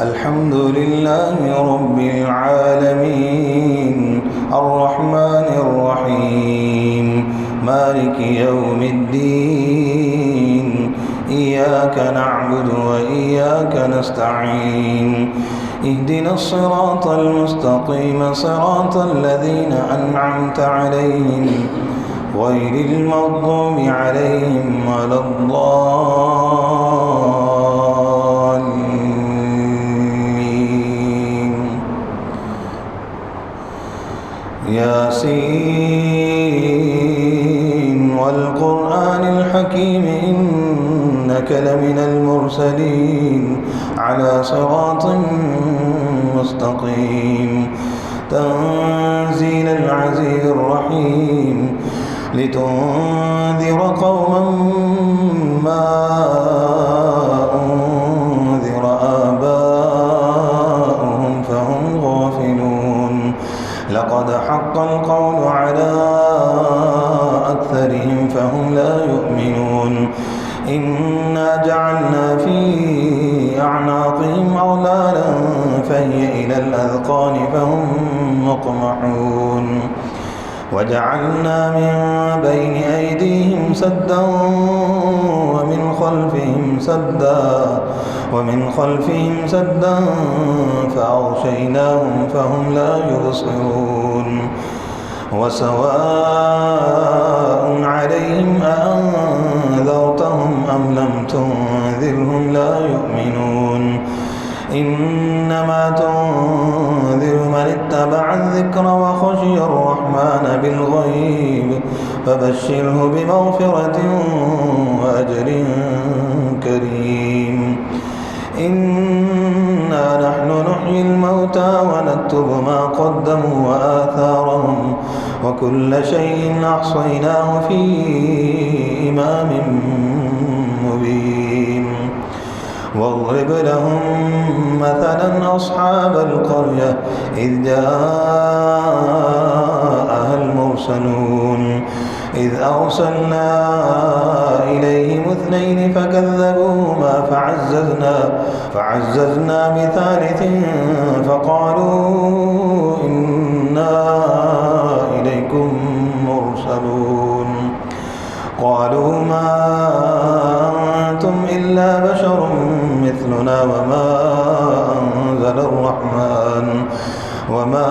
الحمد لله رب العالمين الرحمن الرحيم مالك يوم الدين إياك نعبد وإياك نستعين اهدنا الصراط المستقيم صراط الذين أنعمت عليهم غير المغضوب عليهم ولا الضالين ياسين والقرآن الحكيم إنك لمن المرسلين على صراط مستقيم تنزيل العزيز الرحيم لتنذر قوما ما أنذر آباؤهم فهم غافلون لقد حق القول على أكثرهم فهم لا يؤمنون إنا جعلنا في أعناقهم أغلالا فهي إلى الأذقان فهم مقمحون وجعلنا من بين أيديهم سدا ومن خلفهم سدا فأغشيناهم فهم لا يبصرون وسواء عليهم أأنذرتهم أم لم تنذرهم لا يؤمنون إنما تنذر من اتبع الذكر وخشي الرحمن بالغيب فبشره بمغفرة وأجر كريم إنا نحن نحيي الموتى ونكتب ما قدموا وآثارهم وكل شيء أحصيناه في إمام مبين واضرب لهم مثلا أصحاب القرية إذ جاءها المرسلون إذ أرسلنا إليهم اثنين فكذبوهما فعززنا بثالث فقالوا إنا إليكم مرسلون قالوا ما أنتم إلا بشر مثلنا وما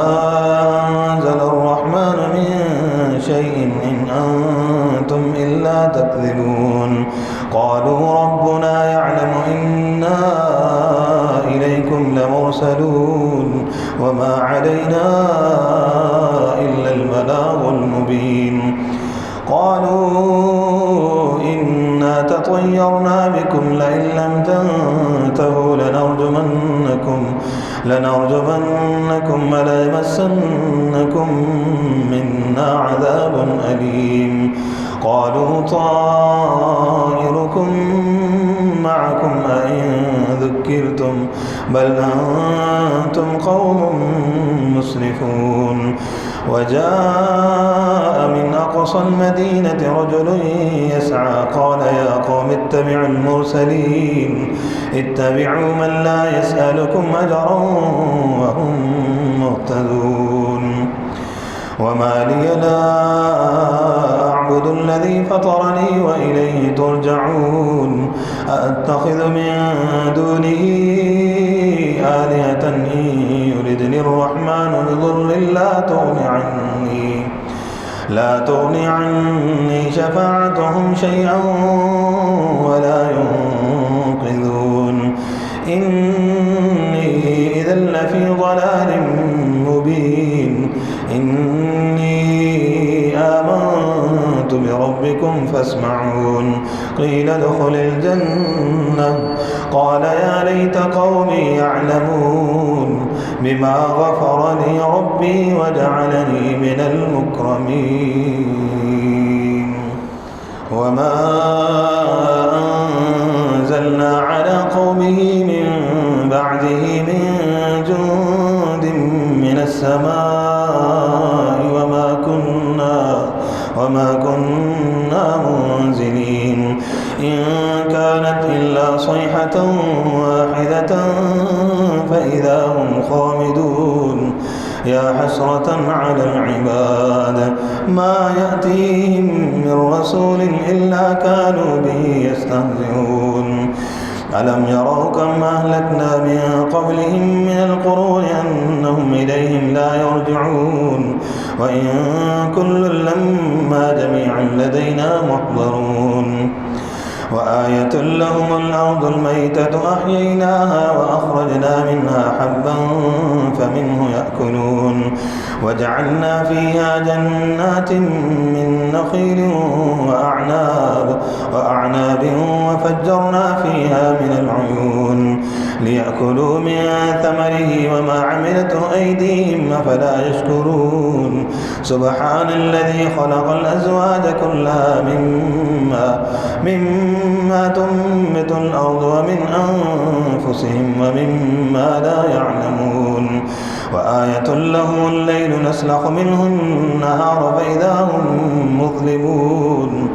أنزل الرحمن من شيء إن أنتم إلا تكذبون قالوا ربنا يعلم إنا إليكم لمرسلون وما علينا إلا البلاغ المبين قالوا إنا تطيرنا بكم لئن لم تنتهوا لنرجمنكم وليمسنكم منا عذاب أليم قالوا طائركم معكم أئن ذكرتم بل أنتم قوم مسرفون وجاء من أقصى المدينة رجل يسعى قال يا قوم اتبعوا المرسلين اتبعوا من لا يسألكم أجرا وهم مهتدون وما لي لا أعبد الذي فطرني وإليه ترجعون أأتخذ من دونه آلهة إن يردني الرحمن بضر لا تغني عني شفاعتهم شيئا ولا ينقذون إني إذا لفي ضلال مبين إني آمنت بربكم فاسمعون قيل ادخل الجنة قال يا ليت قومي يعلمون بما غفر لي ربي وجعلني من المكرمين وما أنزلنا على قومه من بعده من جند من السماء وما كنا منزلين إن كانت إلا صيحة واحدة فإذا هم خامدون يا حسرة على العباد ما يأتيهم من رسول إلا كانوا به يستهزئون ألم يروا كم أهلكنا من قبلهم من القرون أنهم إليهم لا يرجعون وإن كل لما جميعا لدينا محضرون وآية لهم الأرض الميتة أحييناها وأخرجنا منها حبا فمنه يأكلون وجعلنا فيها جنات من نخيل وأعناب وفجرنا فيها من العيون ليأكلوا من ثمره وما عملته أيديهم أفلا يشكرون سبحان الذي خلق الأزواج كلها مما تنبت الأرض ومن أنفسهم ومما لا يعلمون وآية لهم الليل نسلخ منه النهار فإذا هم مظلمون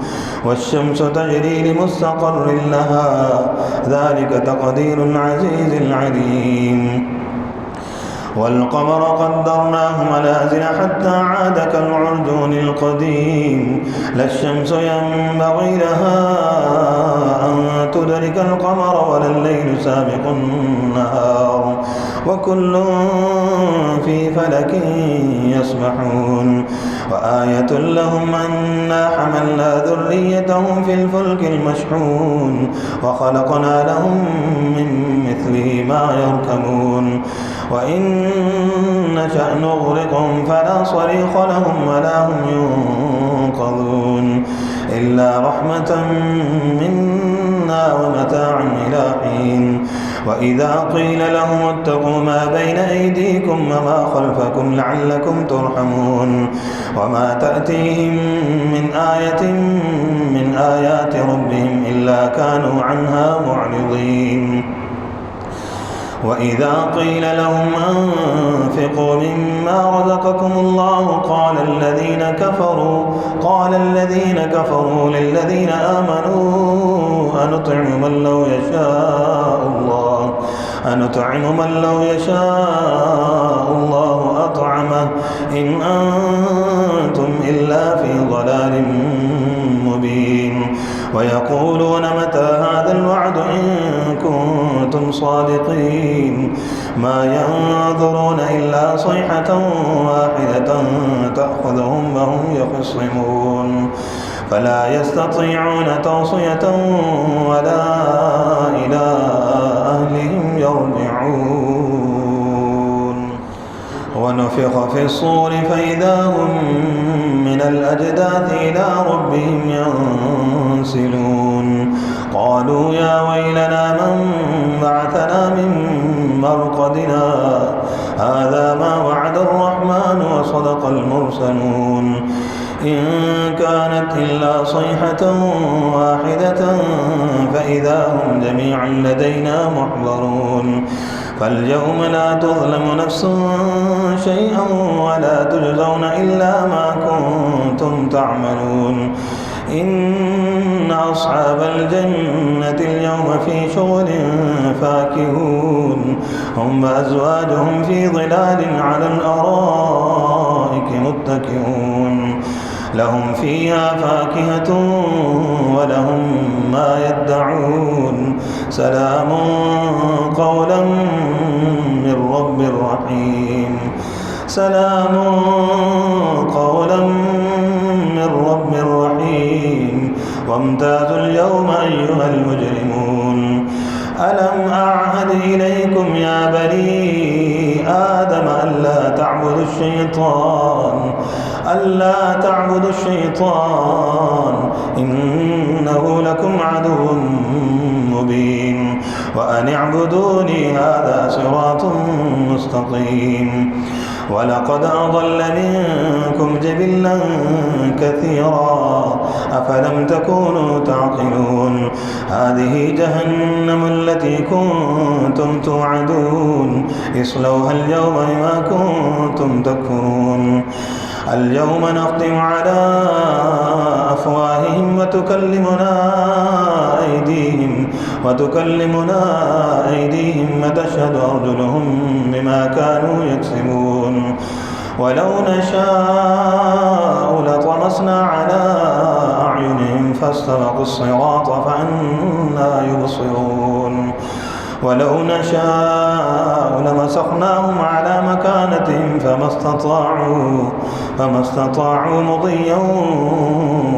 والشمس تجري لمستقر لها ذلك تقدير العزيز العليم والقمر قدرناه منازل حتى عاد كالعرجون القديم لا الشمس ينبغي لها أن تدرك القمر ولا الليل سابق النهار وكل في فلك يسبحون وآية لهم أنا حملنا ذريتهم في الفلك المشحون وخلقنا لهم من مثله ما يركبون وإن نشأ نغرقهم فلا صريخ لهم ولا هم ينقذون إلا رحمة منا ومتاعا إلى حين وإذا قيل لهم اتقوا ما بين أيديكم وما خلفكم لعلكم ترحمون وما تأتيهم من آية من آيات ربهم إلا كانوا عنها معرضين وإذا قيل لهم أنفقوا مما رزقكم الله قال الذين كفروا للذين آمنوا أنطعم من لو يشاء الله أطعمه إن أنتم إلا في ضلال مبين ويقولون متى هذا الوعد إن كنتم صادقين ما ينظرون إلا صيحة واحدة تأخذهم وهم يخصمون فلا يستطيعون توصية ولا إلى أهلهم يرجعون ونفخ في الصور فإذا هم من الأجداث إلى ربهم ينسلون قالوا يا ويلنا من بعثنا من مرقدنا هذا ما وعد الرحمن وصدق المرسلون إن كانت إلا صيحة واحدة فإذا هم جميعا لدينا محضرون فاليوم لا تظلم نفس شيئا ولا تجزون إلا ما كنتم تعملون إن أصحاب الجنة اليوم في شغل فاكهون هم وأزواجهم في ظلال على الأرائك متكئون لهم فيها فاكهة ولهم ما يدعون سلام قولا من رب رحيم سلام قولا من رب رحيم وامتازوا اليوم أيها المجرمون ألم أعهد إليكم يا بني آدم ألا تعبدوا الشيطان إنه لكم عدو مبين وأن اعبدوني هذا صراط مستقيم ولقد أضل منكم جبلا كثيرا أفلم تكونوا تعقلون هذه جهنم التي كنتم توعدون اصلوها اليوم بما كنتم تكفرون اليوم نختم على أفواههم وتكلمنا وتكلمنا أيديهم وتشهد أرجلهم بما كانوا يكسبون ولو نشاء لطمسنا على أعينهم فاستبقوا الصراط فأنى يبصرون ولو نشاء لمسخناهم على مكانتهم فما استطاعوا مضيا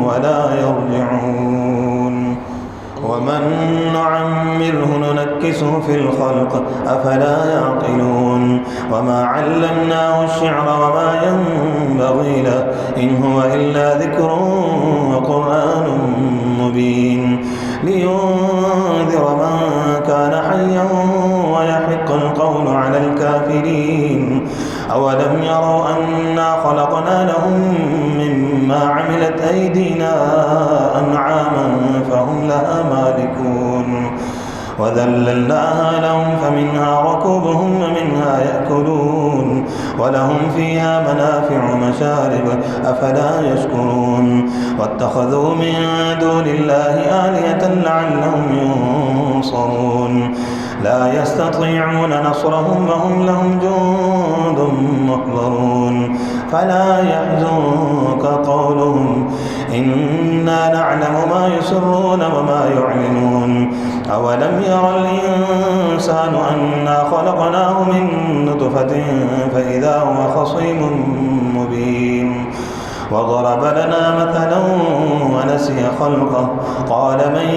ولا يرجعون ومن نعمره ننكسه في الخلق أفلا يعقلون وما علمناه الشعر وما ينبغي له إن هو إلا ذكر وقرآن مبين لينذر من كان حيا ويحق القول على الكافرين أولم يروا أنا خلقنا لهم مما عملت أيدينا أنعاما فهم لها مالكون وذللناها لهم فمنها ركوبهم ومنها يأكلون ولهم فيها منافع مشارب أفلا يشكرون واتخذوا من دون الله آلهة لعلهم ينصرون لا يستطيعون نصرهم وهم لهم جند محضرون فلا يحزنك قولهم إنا نعلم ما يسرون وما يعلنون أولم ير الإنسان أنا خلقناه من نطفة فإذا هو خصيم مبين وضرب لنا مثلا ونسي خلقه قال من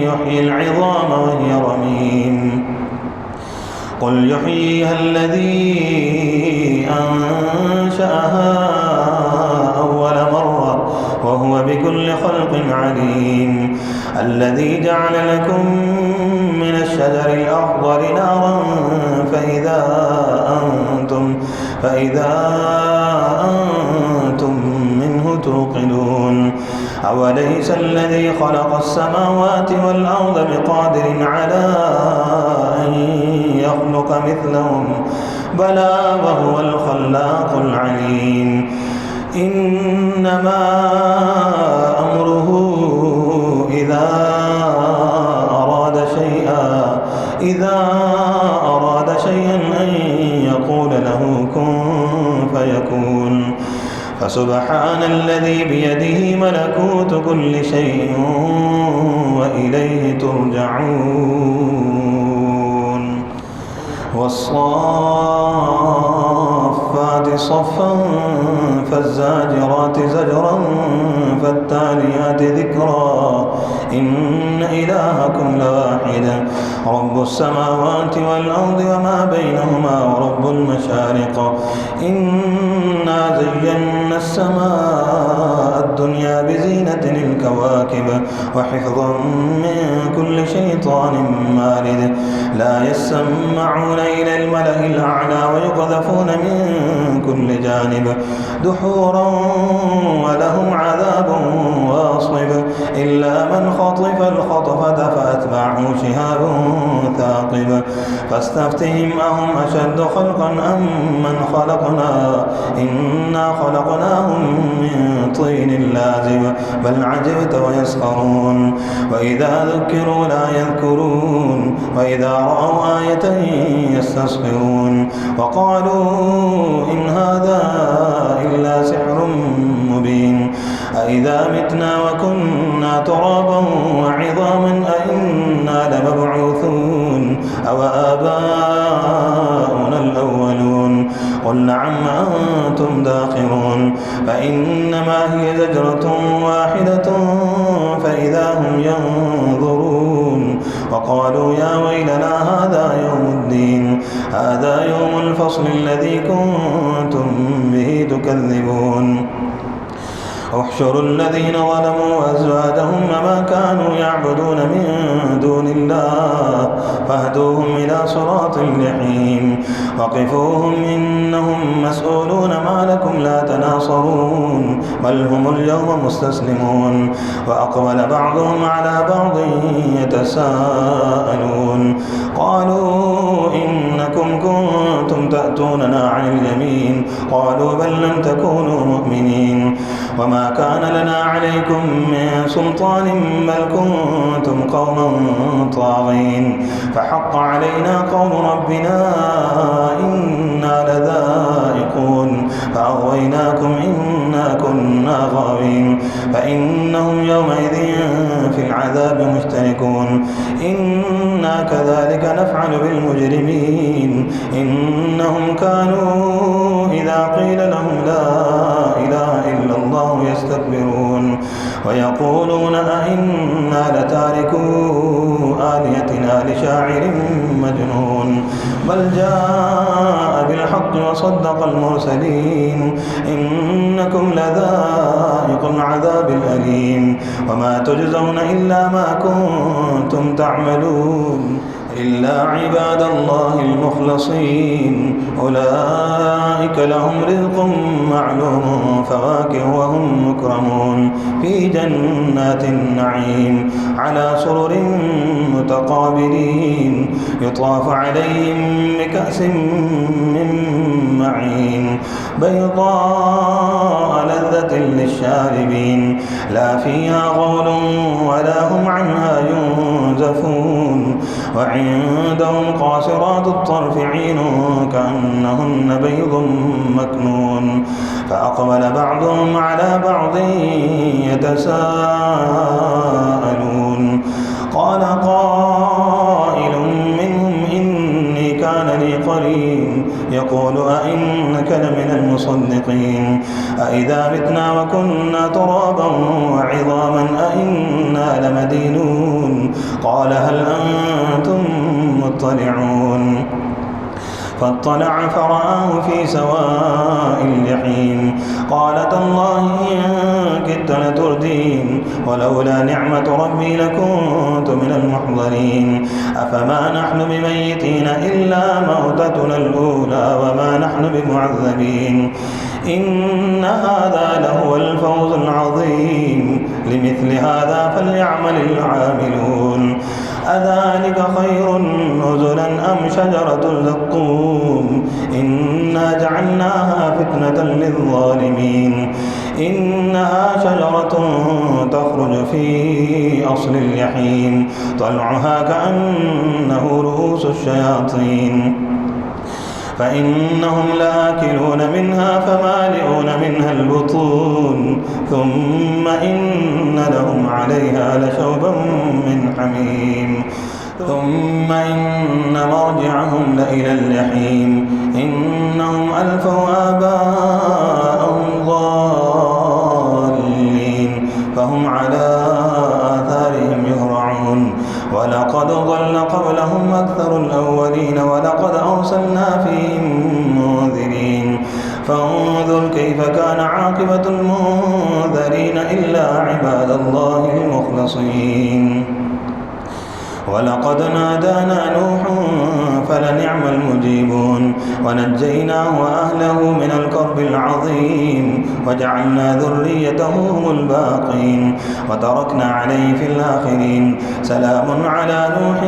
يحيي العظام وهي رميم قل يحييها الذي أنشأها أول مرة وهو بكل خلق عليم الذي جعل لكم من الشجر الأخضر نارا فإذا أنتم منه توقدون أوليس الذي خلق السماوات والأرض بقادر على أن يخلق مثلهم بلى وهو الخلاق العليم إنما أمره إذا أراد شيئا أن يقول له كن فيكون فسبحان الذي بيده ملكوت كل شيء وإليه ترجعون والصافات صفا فالزاجرات زجرا فالتاليات ذكرا إن إلهكم لواحد رب السماوات والأرض وما بينهما ورب المشارق إنا زينا السماء الدنيا بزينة الكواكب وحفظا من كل شيطان مارد لا يسمعون إلى الملأ الأعلى ويقذفون من كل جانب دحورا ولهم عذاب واصب إلا من خطف الخطفة فأتبعه شهاب ثاقب فاستفتهم أهم أشد خلقا أم من خلقنا إنا خلقناهم من طين لازب بل عجبت ويسخرون وإذا ذكروا لا يذكرون وإذا رأوا آية يستسخرون وقالوا إن هذا إلا سحر مبين أإذا متنا وكنا ترابا وعظاما أئنا لمبعوثون أو آباؤنا الأولون قل نعم أنتم داخرون فإنما هي زجرة واحدة فإذا هم ينظرون وقالوا يا ويلنا هذا يوم الدين هذا يوم الفصل الذي كنتم به تكذبون احشروا الذين ظلموا وأزواجهم وما كانوا يعبدون من دون الله فاهدوهم إلى صراط الجحيم وقفوهم إنهم مسؤولون ما لكم لا تناصرون بل هم اليوم مستسلمون وأقبل بعضهم على بعض يتساءلون قالوا إنكم كنتم تأتوننا عن اليمين قالوا بل لم تكونوا مؤمنين وما كان لنا عليكم من سلطان بل كنتم قوما طاغين فحق علينا قول ربنا إنا لذائقون فأغويناكم إنا كنا غاوين فإنهم يومئذ في العذاب مشتركون إنا كذلك نفعل بالمجرمين إنهم كانوا إذا قيل لهم لا إله إلا الله يستكبرون ويقولون أئنا لتاركو آلهتنا لشاعر مجنون بل جاء بالحق وصدق المرسلين إنكم لذائق العذاب الأليم وما تجزون إلا ما كنتم تعملون إلا عباد الله المخلصين أولئك لهم رزق معلوم فواكه وهم مكرمون في جنات النعيم على سرر متقابلين يطاف عليهم بكأس من معين بيضاء لذة للشاربين لا فيها غول ولا هم عنها ينزفون وعندهم قاصرات الطرف عين كأنهن بيض مكنون فأقبل بعضهم على بعض يتساءلون قال قائل منهم إني كان لي قرين يقول أئنك لمن المصدقين أئذا متنا وكنا ترابا وعظاما أئنا لمدينون قال هل أنتم مطلعون فاطلع فرآه في سواء الجحيم قال تالله إن كدت لتردين ولولا نعمة ربي لكنت من المحضرين أفما نحن بميتين إلا موتتنا الأولى وما نحن بمعذبين إن هذا لهو الفوز العظيم لمثل هذا فليعمل العاملون أذلك خير نزلا أم شجرة الزقوم إنا جعلناها فتنة للظالمين إنها شجرة تخرج في أصل الجحيم طلعها كأنه رؤوس الشياطين فإنهم لآكلون منها فمالئون منها البطون ثم إن لهم عليها لشوبا من حميم ثم إن مرجعهم لإلى الجحيم إنهم ألفوا آباءهم ضالين فهم على آثارهم يهرعون ولقد ضل قبلهم أكثر الأولين ولقد أرسلنا فيهم منذرين فانظر كيف كان عاقبة المنذرين إلا عباد الله المخلصين ولقد نادانا نوح فلنعم المجيبون ونجيناه وأهله من الكرب العظيم وجعلنا ذريته هم الباقين وتركنا عليه في الآخرين سلام على نوح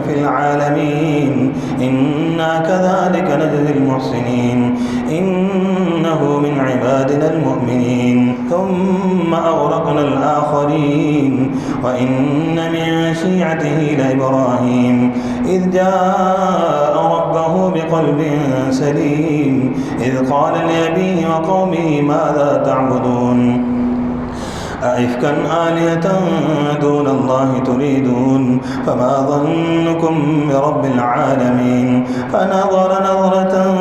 في العالمين إنا كذلك نجزي المحسنين إنه من عبادنا المؤمنين ثم أغرقنا الآخرين وإن من شيعته لإبراهيم إذ جاء ربه بقلب سليم إذ قال لأبيه وقومه ماذا تعبدون أئفكا آلهة دون الله تريدون فما ظنكم برب العالمين فنظر نظرة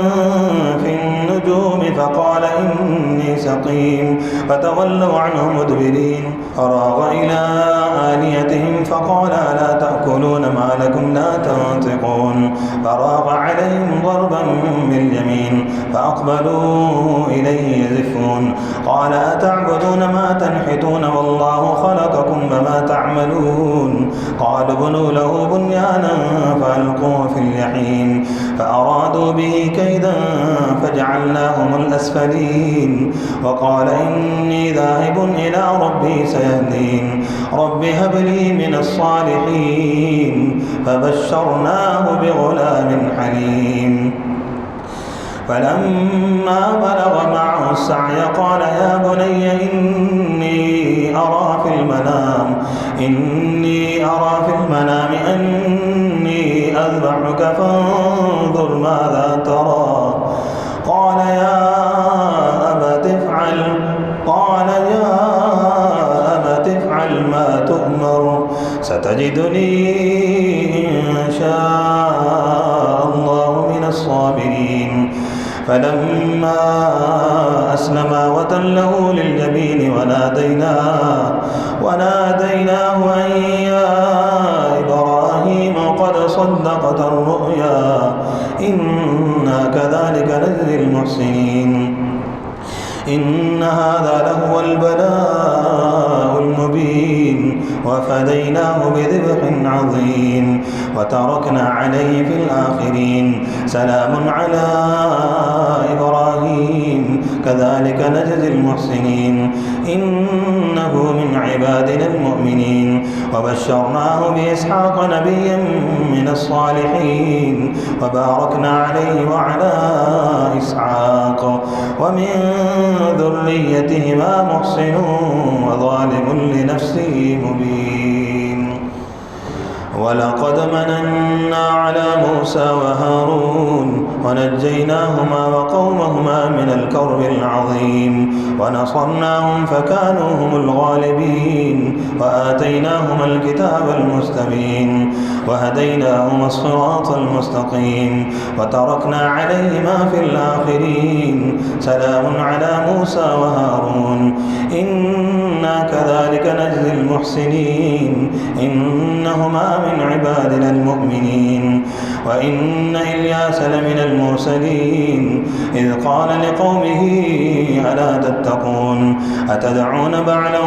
في النجوم فقال إني سقيم فتولوا عنه مدبرين فراغ إلى آلهتهم فقال ألا تأكلون ما لكم لا تنطقون فراغ عليهم ضربا باليمين فأقبلوا إليه يزفون قال أتعبدون ما تنحتون والله خلقكم وما تعملون قالوا ابنوا له بنيانا فألقوه في الجحيم فأرادوا به كيدا فجعلناهم الأسفلين وقال إني ذاهب إلى ربي سيهدين رب هب لي من الصالحين فبشرناه بغلام حليم فلما بلغ معه السعي قال يا بني إني إني أرى في المنام أني أذبحك فانظر ماذا ترى. قال يا أبت افعل ما تؤمر ستجدني إن شاء الله من الصابرين. فلما أسلما وتله للجبين وناديناه أن يا إبراهيم قد صدقت الرؤيا إنا كذلك نجزي المحسنين. إن هذا لهو البلاء المبين وفديناه بذبح عظيم وتركنا عليه في الآخرين. سلام على إبراهيم كذلك نجزي المحسنين إنه من عبادنا المؤمنين. وبشرناه بإسحاق نبيا من الصالحين وباركنا عليه وعلى إسحاق ومن ذريتهما محسن وظالم لنفسه مبين. ولقد مننا على موسى وهارون ونجيناهما وقومهما من الكرب العظيم ونصرناهم فكانوا هم الغالبين وآتيناهما الكتاب المستبين وهديناهما الصراط المستقيم وتركنا عليهما في الآخرين. سلام على موسى وهارون إنا كذلك نجزي المحسنين إنهما من عبادنا المؤمنين. وإن إلياس لمن المرسلين إذ قال لقومه ألا تتقون أتدعون بعلا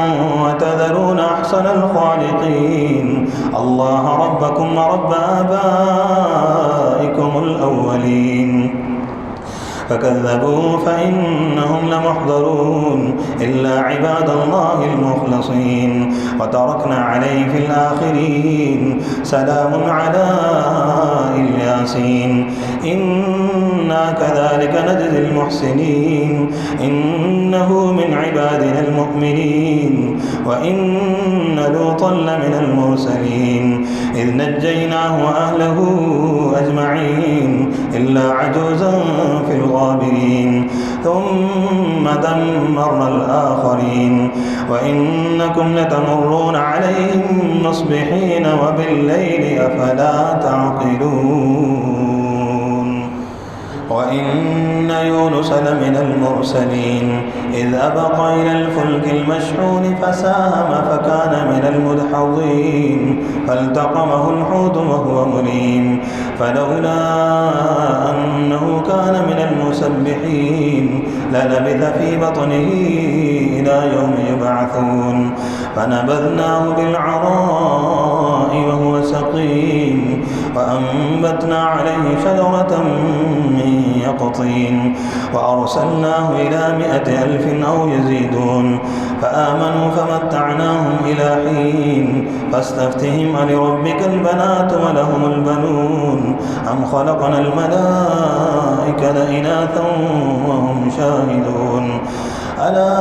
وتذرون أحسن الخالقين الله ربكم ورب آبائكم الأولين. فكذبوا فإنهم لمحضرون إلا عباد الله المخلصين وتركنا عليه في الآخرين. سلام على الياسين إنا كذلك نجزي المحسنين إنه من عبادنا المؤمنين. وإن لوطا لمن المرسلين إذ نجيناه وأهله أجمعين إلا عجوزا في الغابرين ثم دمرنا الآخرين. وإنكم لتمرون عليهم مصبحين وبالليل أفلا تعقلون. وإن يونس لمن المرسلين إذ أبق إلى الفلك المشحون فساهم فكان من المدحضين فالتقمه الحوت وهو مليم فلولا أنه كان من المسبحين للبث في بطنه إلى يوم يبعثون. فنبذناه بالعراء وهو سقيم وأنبتنا عليه شجرة من يقطين وأرسلناه إلى 100,000 أو يزيدون فآمنوا فمتعناهم إلى حين. فاستفتهم ألربك البنات ولهم البنون أم خلقنا الملائكة إناثا وهم شاهدون. ألا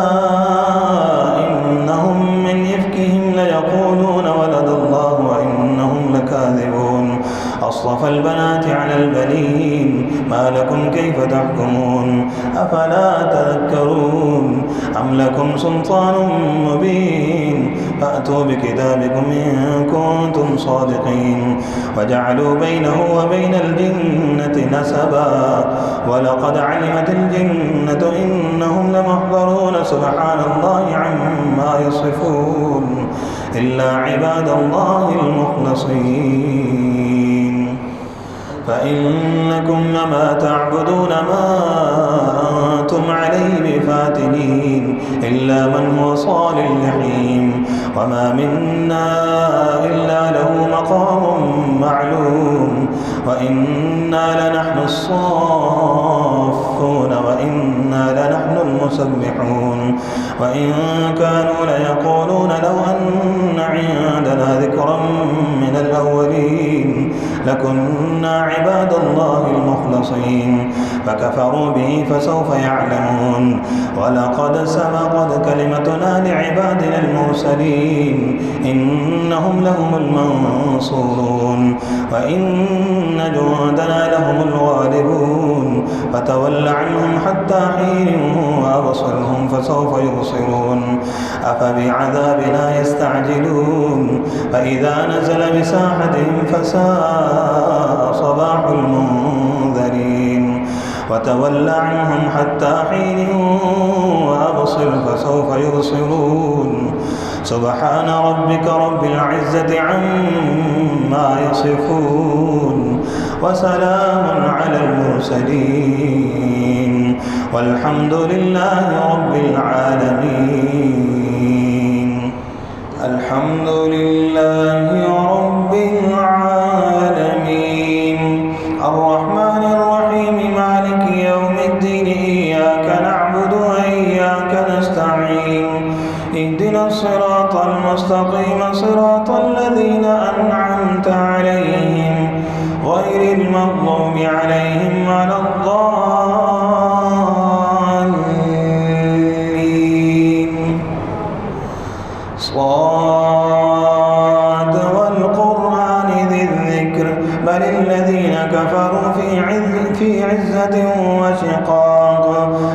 إنهم من إفكهم ليقولون ولد الله وإنهم لكاذبون. أصطفى البنات على البنين ما لكم كيف تحكمون أفلا تذكرون أم لكم سلطان مبين فأتوا بكتابكم إن كنتم صادقين. وجعلوا بينه وبين الجنة نسبا ولقد علمت الجنة إنهم لمحضرون سبحان الله عما يصفون إلا عباد الله المخلصين. فإنكم وما تعبدون ما أنتم عليه بفاتنين إلا من هو صال الجحيم. وما منا إلا له مقام معلوم وإنا لنحن الصافون وإنا لنحن المسبحون. وإن كانوا ليقولون لو أن عندنا ذكرا من الأولين لكنا عباد الله المخلصين فكفروا به فسوف يعلمون ولقد سبقت كلمتنا لعبادنا المرسلين إنهم لهم المنصورون وإن جندنا لهم الغالبون فتول عنهم حتى حين وأبصرهم فسوف يبصرون أفبعذابنا يستعجلون فإذا نزل بساحتهم فساء صباح المنذرين وتول عنهم حتى حين وأبصر فسوف يبصرون سبحان ربك رب العزة عما يصفون وسلام على المرسلين والحمد لله رب العالمين. الحمد لله رب العالمين الرحمن الرحيم مالك يوم الدين إياك نعبد وإياك نستعين اهدنا الصراط المستقيم صراط الذين أنعمت عليهم غير المغضوب عليهم ولا الضالين صاد والقرآن ذي الذكر بل الذين كفروا في عزة وشقاق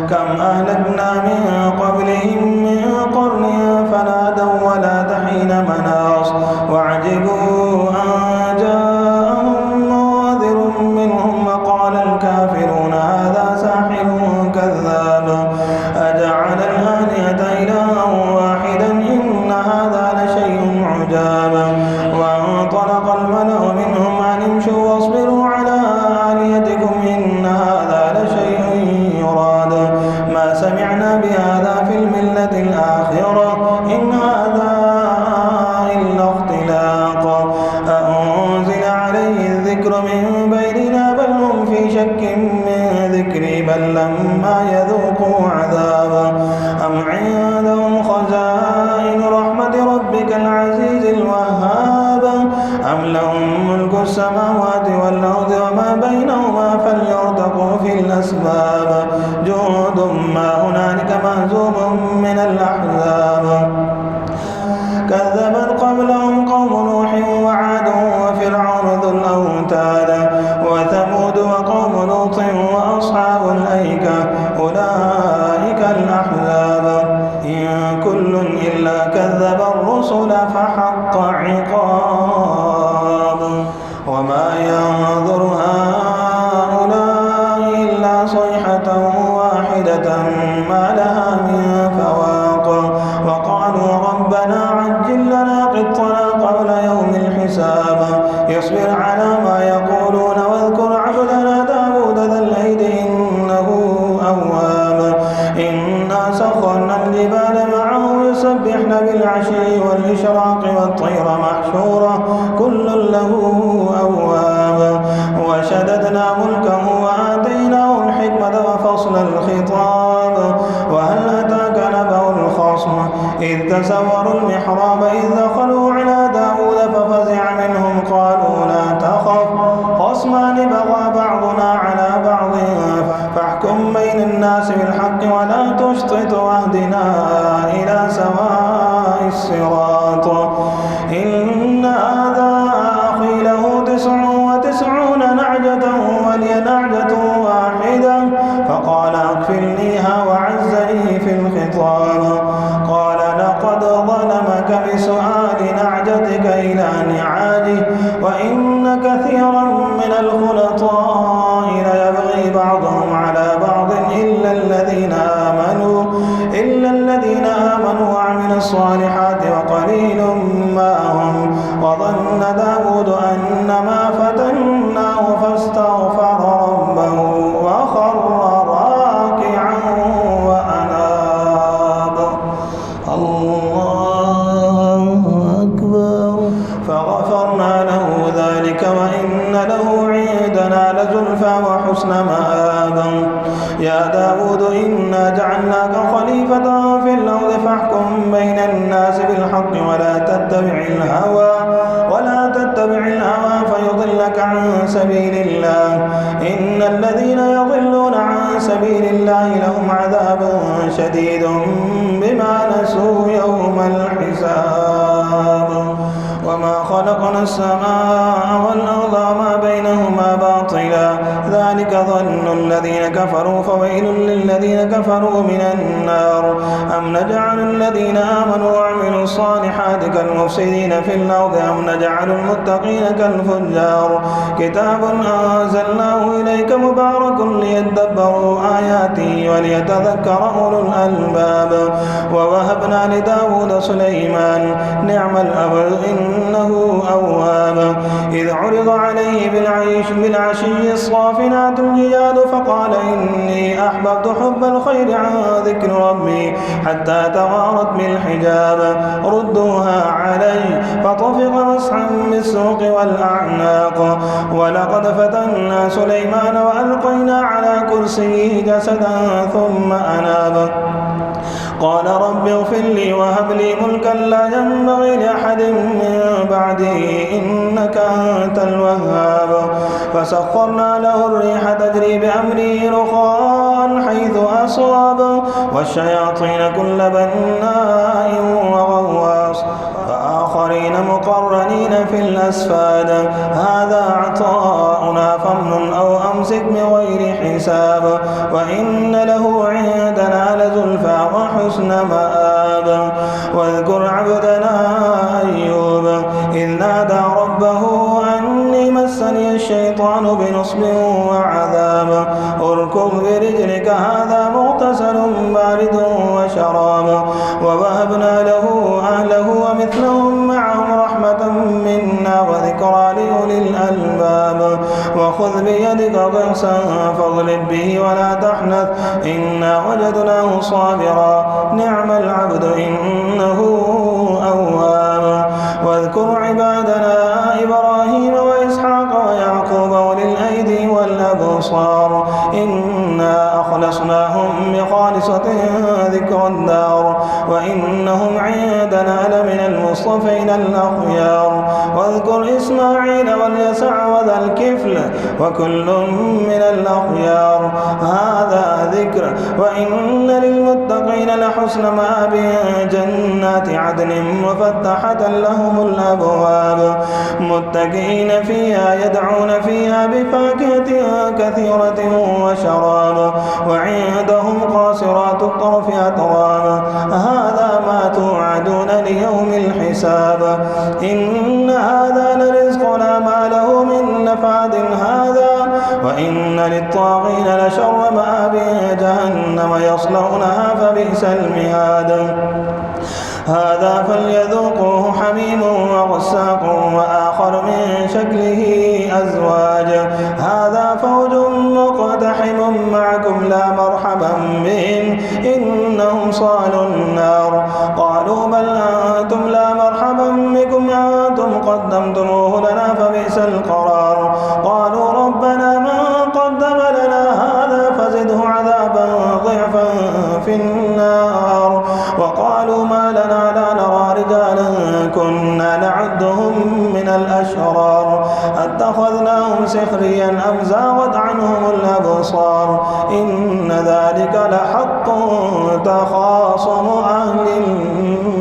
كم أهلكنا من قبلهم من قرن فنادوا ولا تحين مناص وعجبوا أن جاءهم منذر منهم وقال الكافرون هذا ساحر كذاب أجعل الآلهة إلها واحدا إن هذا لشيء عجاب وانطلق الملأ منهم أن امشوا واصبروا على آلهتكم إن هذا لشيء يراد ما سمعنا بهذا في الملة الآخرة إن هذا إلا اختلاق أأنزل عليه الذكر من بيننا بل هم في شك من ذكري بل لما يذوقوا عذابا أم عندهم خزائن رحمة ربك العزيز الوهاب أم لهم ملك السماوات والأرض وما بينهما فليرتقوا في الأسباب جند ما هنالك مهزوم من الأحزاب كذبت قبلهم قوم نوح وعاد وفرعون ذو الأوتاد وثمود وقوم لوط وأصحاب الأيكة أولئك الأحزاب إن كل إلا كذب الرسل فحق عقاب وما ينظر هؤلاء إلا صيحة واحدة ما لها من فواق وقالوا ربنا عجل لنا قطنا قبل يوم الحساب يصبر على ما يقولون واذكر عبدنا داود ذا الأيد إنه أواب إنا سخرنا الجبال معه يسبحن بالعشي والإشراق والطير محشورة كل له أواب وشددنا ملكه وآتيناه الحكمة وفصل الخطاب وهل أتاك نبأ الخصم إذ تسوروا المحراب إذ دخلوا على داود ففزع منهم قالوا لا تخف خصمان بغى بعضنا على بعض فاحكم بين الناس بالحق ولا تشطط واهدنا إلى سواء الصراط إن هذا أخي له 99 نعجة ولي نعجة واحدة فقال أكفلنيها وعزني في الخطاب قال لقد ظلمك بسؤال نعجتك إلى نعاجه وإن كثيرا من الخلطاء ليبغي بعضهم على بعض إلا الذين آمنوا وعملوا الصالحات وقليل ما هم وظن داود أنما فتناه فاستغفر ربه وخر راكعا وأناب الله أكبر فغفرنا له ذلك وإن له عندنا لزلفى وحسن مآب يا داود إنا جعلناك خليفة في الأرض فاحكم بين الناس بالحق ولا تتبع الهوى فيضلك عن سبيل الله إن الذين يضلون عن سبيل الله لهم عذاب شديد بما نسوا يوم الحساب وما خلقنا السماء والأرض وما بينهما باطلا ذلك ظن الذين كفروا فويل للذين كفروا من النار أم نجعل الذين آمنوا وعملوا الصالحات كالمفسدين في الأرض أم نجعل المتقين كالفجار كتاب أنزلناه إليك مبارك ليدبروا آياته وليتذكر أولو الألباب ووهبنا لداود سليمان نعم الأبد إنه أواب إذ عرض عليه بالعشي الصافنات الجياد فقال إني أحببت حب الخير عن ذكر ربي حتى توارت بالحجاب ردوها علي فطفق مسحا بالسوق والأعناق ولقد فتنا سليمان وألقينا على كرسيه جسدا ثم أناب قال رب اغفر لي وهب لي ملكا لا ينبغي لأحد من بعدي إنك أنت الوهاب فسخرنا له الريح تجري بأمره رخاء حيث أصاب والشياطين كل بناء وغواص وآخرين مقرنين في الأسفاد هذا عطاؤنا فامنن أو أمسك بغير حساب وإن له عندنا لزلفى وحسن مآب واذكر عبدنا أيوب إذ نادى ربه أني مسني الشيطان بنصب وعذاب اركض برجلك هذا مغتسل بارد وشراب ووهبنا له أهله ومثلهم معهم رحمة منا وذكرى لأولي الألباب وخذ بيدك ضغثا فاضرب به ولا تحنث إنا وجدناه صابرا نعم العبد إنه أواب واذكر عبادنا إبراهيم وإسحاق ويعقوب أولي الأيدي والأبصار إنا أخلصناهم بخالصة ذكر الدار وإنهم عندنا لمن المصطفين الأخيار واذكر إسماعيل واليسع وذا الكفل وكل من الأخيار هذا ذكر وإن للمتقين لحسن مآب جنات عدن مفتحة لهم الأبواب متكئين فيها يدعون فيها بفاكهة كثيرة وشراب وعندهم قاصرات الطرف أتراب هذا ما توعدون ليوم الحساب إن هذا لرزقنا ما له من نفاد هذا وإن للطاغين لشر مآب جهنم يصلونها فبئس المهاد هذا فليذوقوه حميم وغساق وآخر من شكله أزواج هذا فوج مقتحم معكم لا مرحبا بهم إنهم صالوا النار قالوا بل أنتم لا مرحبا بكم أنتم قدمتموه لنا فبئس القرار قالوا ربنا من قدم لنا هذا فزده عذابا ضعفا في النار وقالوا ما لنا لا نرى رجالا كنا نعدهم من الأشرار أتخذناهم سخريا أم زاغت عنهم الأبصار إن ذلك لحق تخاصم أهل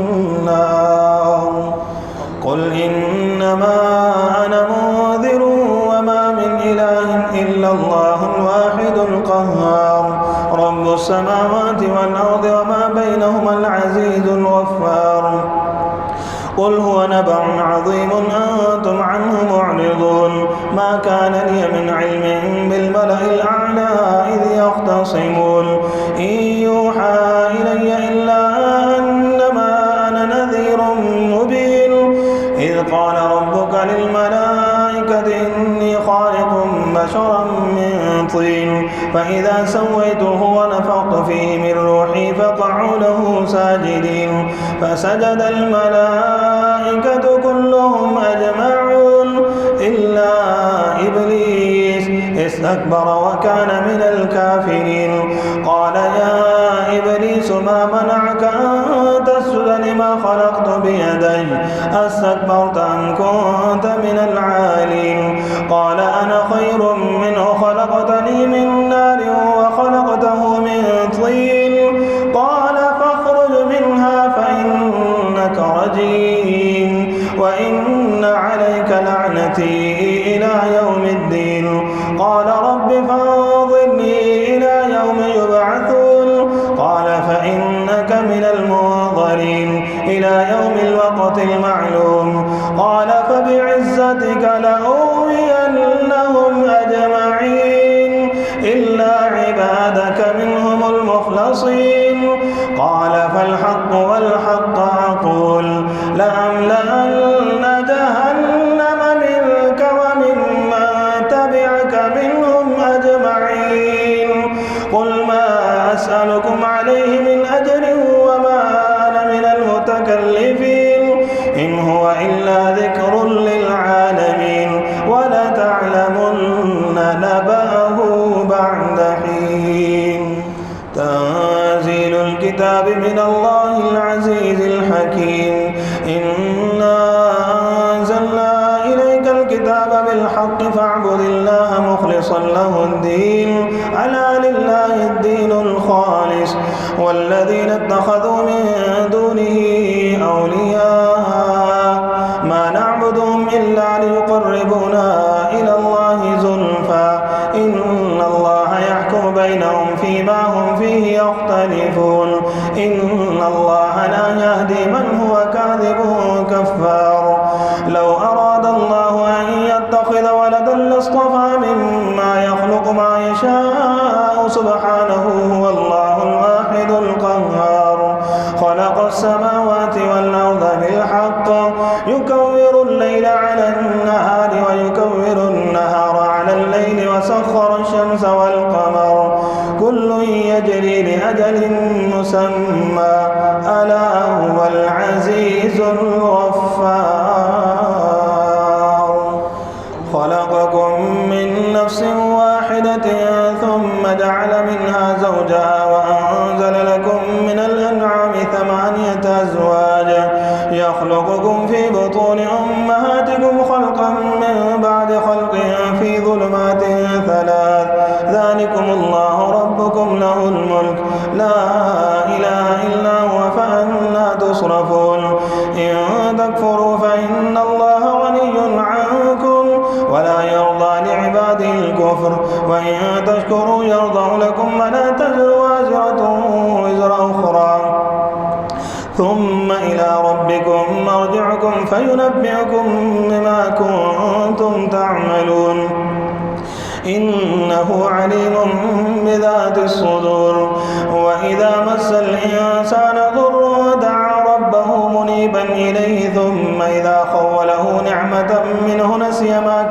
النار قل إنما أنا منذر وما من إله إلا الله الواحد القهار رب السماوات والأرض وما بينهما العزيز الغفار قل هو نبأ عظيم أنتم عنه معرضون ما كان لي من علم بالملأ الأعلى إذ يختصمون إن يوحى إلي إلا أنما أنا نذير مبين إذ قال ربك للملائكة إني خالق بشرا من طين فإذا سويته ونفخت فيه من روحي فقعوا له ساجدين فسجد الملائكة كلهم أجمعون إلا إبليس استكبر وكان من الكافرين قال يا إبليس ما منعك أن تسجد لما خلقت بيدي أستكبرت أم كنت من العالين قال أنا شفاعتي إلى يوم الدين. قال رب فانظرني إلى يوم يبعثون. قال فإنك من المنظرين إلى يوم الوقت المعلوم. قال فبعزتك لأغوينهم أجمعين إلا عبادك منهم المخلصين. قال فالحق والحق أقول لأملأن جهنم منك وممن تبعك منهم أجمعين. قل ما أسألكم عليه من أجر وما أنا من المتكلفين إن هو إلا ذكر للعالمين ولتعلمن نبأه بعد حين. تنزيل الكتاب من الله العزيز الحكيم. إنا أنزلنا إليك الكتاب بالحق فاعبد الله مخلصا له الدين ألا لله الدين الخالص والذين اتخذوا من دونه أولياء ما نعبدهم إلا ليقربونا إلى الله زلفى إن الله يحكم بينهم فيما هم فيه يختلفون إن الله لا يهدي من هو كاذب كفار. لو أراد الله أن يتخذ ولدا لاصطفى مما يخلق ما يشاء سبحانه هو الله الواحد القهار. خلق السماوات والأرض بالحق يكور الليل على النهار ويكور النهار على الليل وسخر الشمس والقمر كل يجري لأجل مسمى ألا هو العزيز الغفار. خلقكم من نفس واحدة ثم جعل منها زوجها وأنزل لكم من الأنعام 8 أزواج يخلقكم في بطون أمهاتكم خلقا من بعد خلق في ظلمات 3 ذلكم الله ربكم له الملك لا إله إلا هو فأنى تصرفون. إن تكفروا فإن الله غني عنكم ولا يرضى لعباده الكفر وإن تشكروا يرضى لكم ولا تزر وازرة وزر أخرى ثم إلى ربكم مرجعكم فينبئكم بما كنتم تعملون إنه عليم بذات الصدور. وإذا مس الإنسان ضر دعا ربه منيبا إليه ثم إذا خوله نعمة منه نسي ما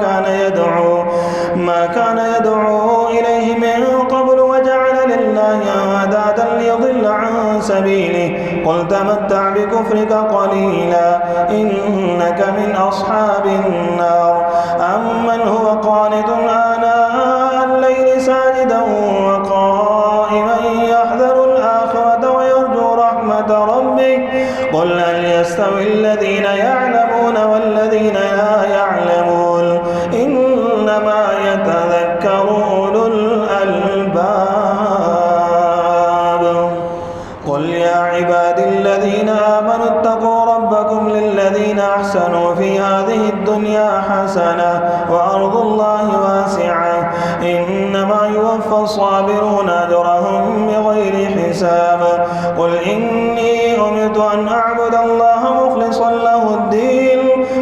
كان يدعو إليه من قبل وجعل لله أندادا ليضل عن سبيله قل تمتع بكفرك قليلا إنك من أصحاب النار. أمن هو قانت آناء الليل ساجدا وقائما يحذر الآخرة ويرجو رحمة ربه قل هل يستوي الذين يعلمون والذين لا يعلمون إنما يتذكر أولو الألباب. قل يا عبادي الذين آمنوا اتقوا ربكم للذين أحسنوا في هذه الدنيا حسنة وأرض الله واسعة إنما يوفى الصابرون أجرهم بغير حساب. قل إني أمرت أن أعبد الله مخلصا له الدين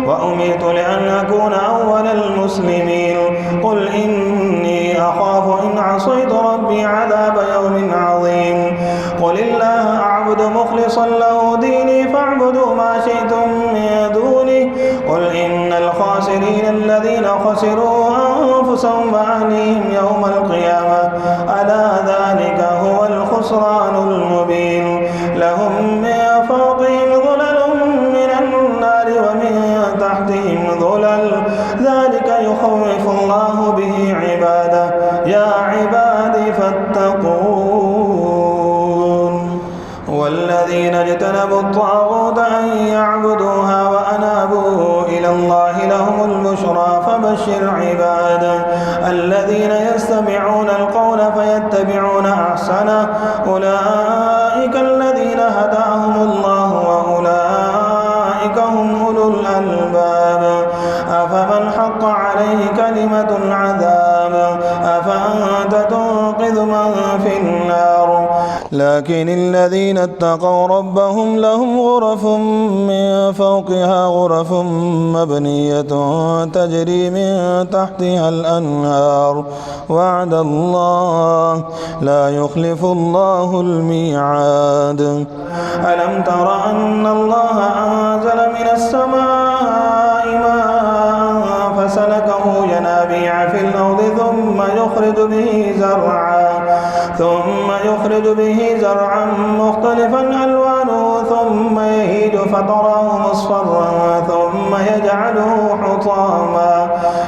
وأمرت لأن أكون أول المسلمين. قل إني أخاف إن عصيت ربي عذاب يوم عظيم. قل الله أعبد مخلصا له ديني فاعبدوا ما شئتم من دونه. قل إن الخاسرين الذين خسروا أنفسهم وأهليهم يوم القيامة ألا ذلك هو الخسران المبين. لهم من فوقهم ظلل من النار ومن تحتهم ظلل ذلك يخوف الله به عباده يا عبادي فاتقون. والذين اجتنبوا الطاغوت أن يعبدوها وأنابوا إلى الله لهم البشرى فبشر عباده الذين يستمعون القول فيتبعون أحسنه أولئك الذين هداهم الله وأولئك هم أولو الألباب. أفمن حق حق عليه كلمة العذاب أفأنت تنقذ من في النار. لكن الذين اتقوا ربهم لهم غرف من فوقها غرف مبنية تجري من تحتها الأنهار وعد الله لا يخلف الله الميعاد. ألم تر أن الله أنزل من السماء ماء فسلكه ينابيع في الأرض ثم يخرج به زرعا مختلفا ألوانه ثم يهيج فتراه مصفرا ثم يجعله حطاما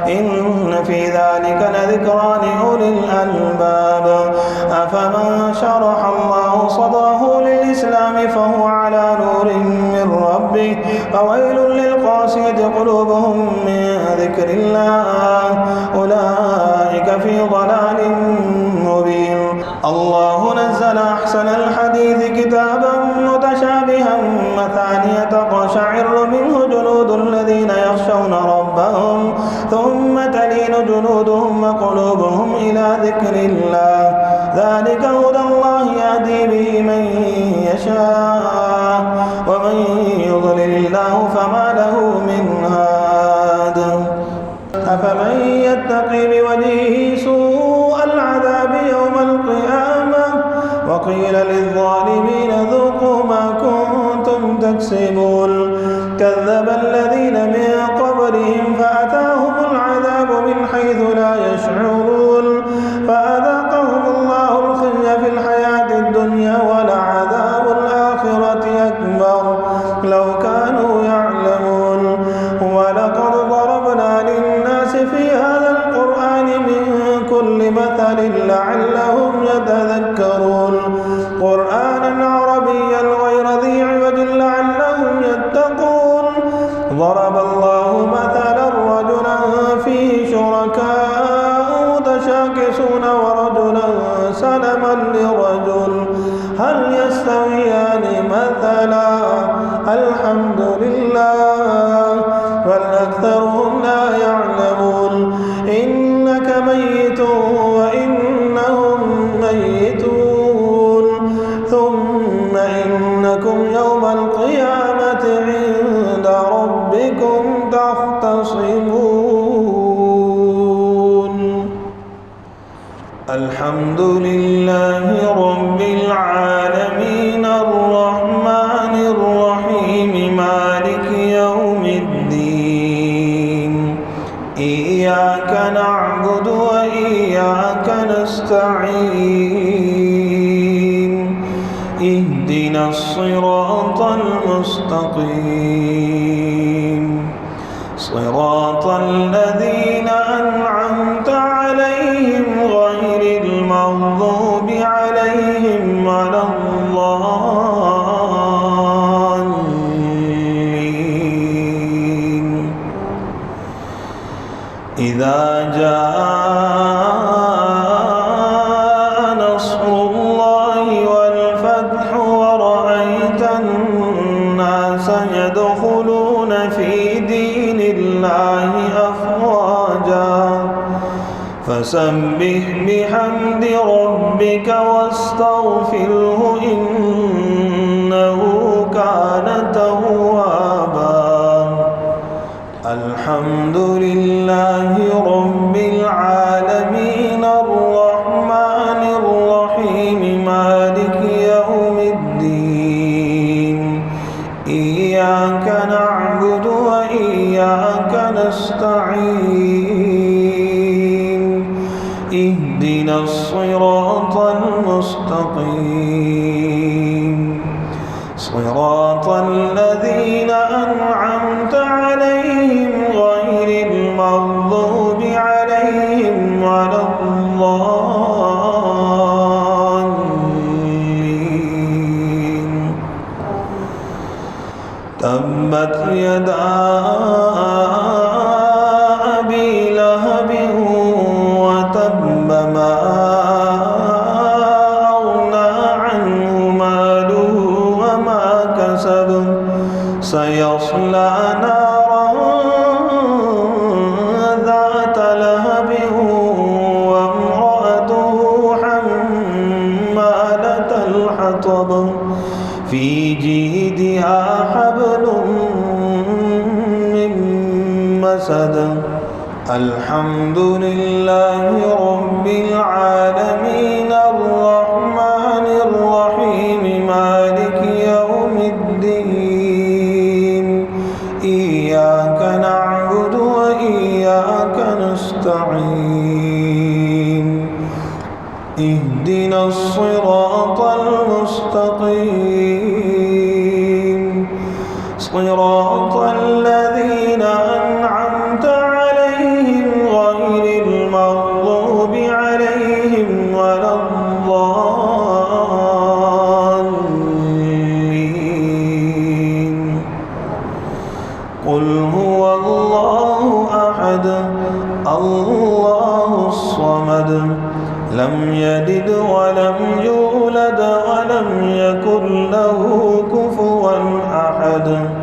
إن في ذلك لذكرى لأولي الألباب. أفمن شرح الله صدره للإسلام فهو على نور من ربه فويل للقاسية قلوبهم من ذكر الله أولئك في ضلال مبين. الله نزل أحسن الحديث كتابا متشابها مثانية تقشعر منه جلود الذين يخشون ربهم ثم تلين جلودهم وقلوبهم إلى ذكر الله ذلك هدى الله يهدي به من يشاء ومن يضلل الله فما له من هاد. أفمن يتقي بوجهه سوء العذاب يوم القيامة وقيل للظالمين ذوقوا ما كنتم تكسبون. كذب الذين من قبلهم فأتاهم العذاب من حيث لا يشعرون فأذاقهم الله الخزي في الحياة الدنيا ولعذاب الآخرة أكبر لو كانوا يعلمون. ولقد ضربنا للناس في هذا القرآن من كل مثل لعلهم يتذكرون قرآنا عربيا غير ذي عوج لعلهم يتقون. ضرب الله مثلا رجلا فيه شركاء متشاكسون ورجلا سلما لرجل هل يستويان مثلا الحمد لله بل أكثرهم لا يعلمون. إنك ميت وإنهم ميتون ثم إنكم يوم القيامة عند ربكم تختصمون. الحمد لله رب العالمين الرحمن الرحيم مالك يوم الدين إياك نعبد وإياك نستعين اهدنا الصراط المستقيم صراط الذين أنعمت عليهم غير المغضوب عليهم ولا الضالين. إذا جاء نصر الله والفتح ورأيت الناس يدخلون في دين الله أفواجا فسبح بحمد ربك واستغفره إنه كان توابا. الحمد لله رب العالمين الرحمن الرحيم مالك يوم الدين إياك نعبد وإياك نستعين اهدنا الصراط المستقيم صراط الذين أنعمت عليهم غير المغضوب عليهم ولا الضالين. تبت يدا أبي لهب وتب ما أغنى مسد الحمد لله رب العالمين الرحمن الرحيم مالك يوم الدين إياك نعبد وإياك نستعين اهدنا الصراط المستقيم صراط الذين أنعمت عليهم غير المغضوب عليهم ولا الضالين قل هو الله أحد الله الصمد لم يلد ولم يولد ولم يكن له كفوا أحد